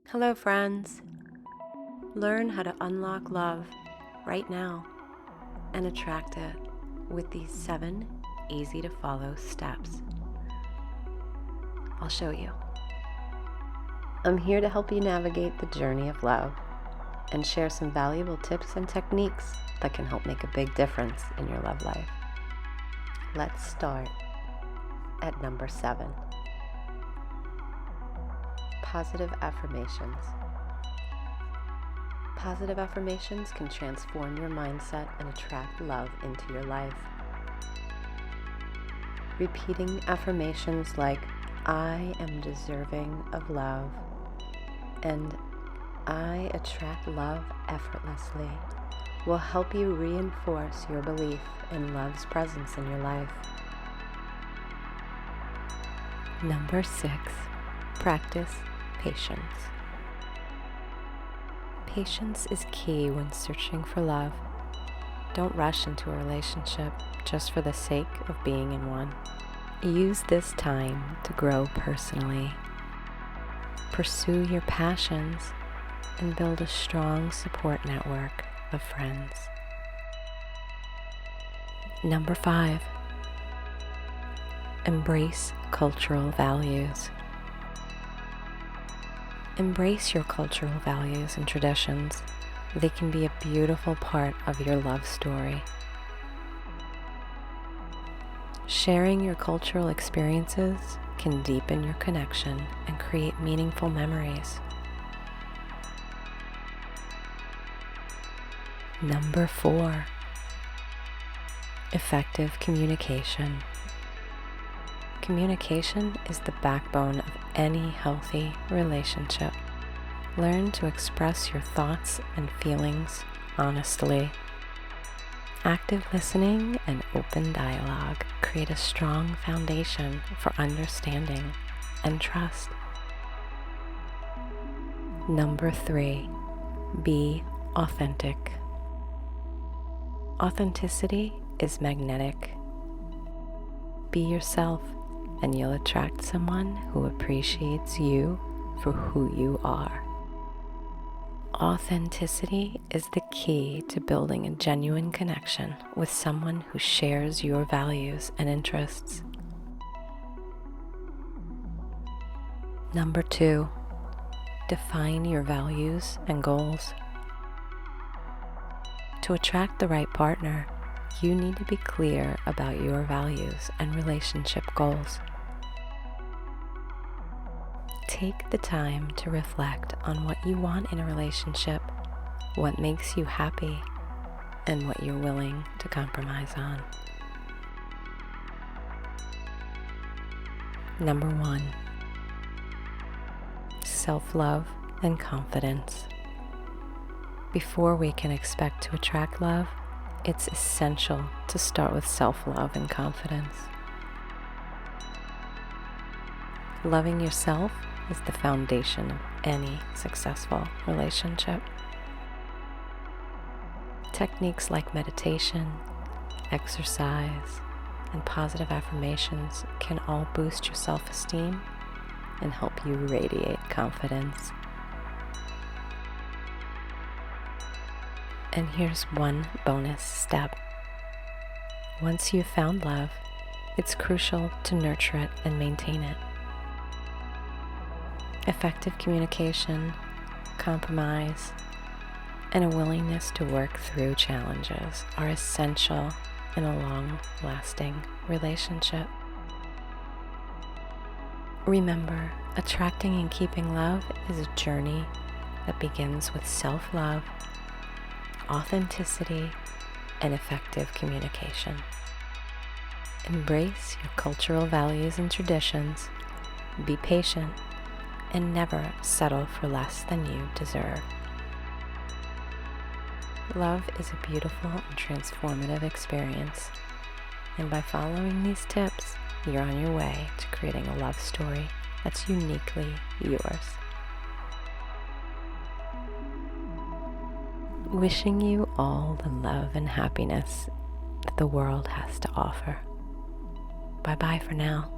Hello, friends. Learn how to unlock love right now and attract it with these 7 easy to follow steps. I'll show you. I'm here to help you navigate the journey of love and share some valuable tips and techniques that can help make a big difference in your love life. Let's start at number 7. Positive affirmations. Positive affirmations can transform your mindset and attract love into your life. Repeating affirmations like, I am deserving of love, and I attract love effortlessly, will help you reinforce your belief in love's presence in your life. Number 6, practice patience. Patience is key when searching for love. Don't rush into a relationship just for the sake of being in one. Use this time to grow personally. Pursue your passions and build a strong support network of friends. Number 5, embrace cultural values. Embrace your cultural values and traditions. They can be a beautiful part of your love story. Sharing your cultural experiences can deepen your connection and create meaningful memories. Number 4, effective communication. Communication is the backbone of any healthy relationship. Learn to express your thoughts and feelings honestly. Active listening and open dialogue create a strong foundation for understanding and trust. Number 3, be authentic. Authenticity is magnetic. Be yourself, and you'll attract someone who appreciates you for who you are. Authenticity is the key to building a genuine connection with someone who shares your values and interests. Number 2, define your values and goals. To attract the right partner, you need to be clear about your values and relationship goals. Take the time to reflect on what you want in a relationship, what makes you happy, and what you're willing to compromise on. Number 1, self-love and confidence. Before we can expect to attract love, it's essential to start with self-love and confidence. Loving yourself is the foundation of any successful relationship. Techniques like meditation, exercise, and positive affirmations can all boost your self-esteem and help you radiate confidence. And here's one bonus step. Once you've found love, it's crucial to nurture it and maintain it. Effective communication, compromise, and a willingness to work through challenges are essential in a long-lasting relationship. Remember, attracting and keeping love is a journey that begins with self-love, authenticity, and effective communication. Embrace your cultural values and traditions, be patient, and never settle for less than you deserve. Love is a beautiful and transformative experience, and by following these tips, you're on your way to creating a love story that's uniquely yours. Wishing you all the love and happiness that the world has to offer. Bye-bye for now.